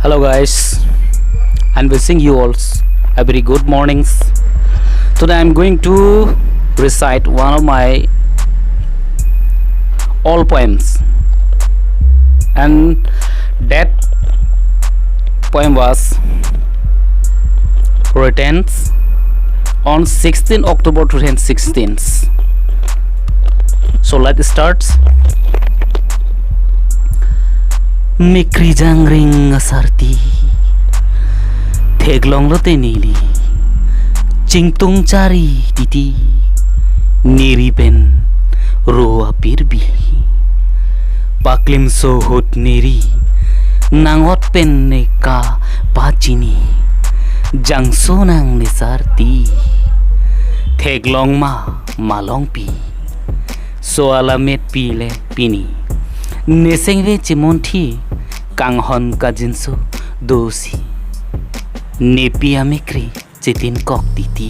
Hello guys, and wishing you all a very good mornings. Today I'm going to recite one of my all poems, and that poem was written on 16 October 2016. So let's start. Mekkrijangring Asarti Theglong lo tenili Cingtung cari titi Niri pen roa pirbi Paklim sohut niri Nangot pen neka pacini Jangso nang nisarti Theglong ma malong pi Soalamet pile pini Nesengve cimonti Kanghon kajinso dosi Nepia mekri citin kok titi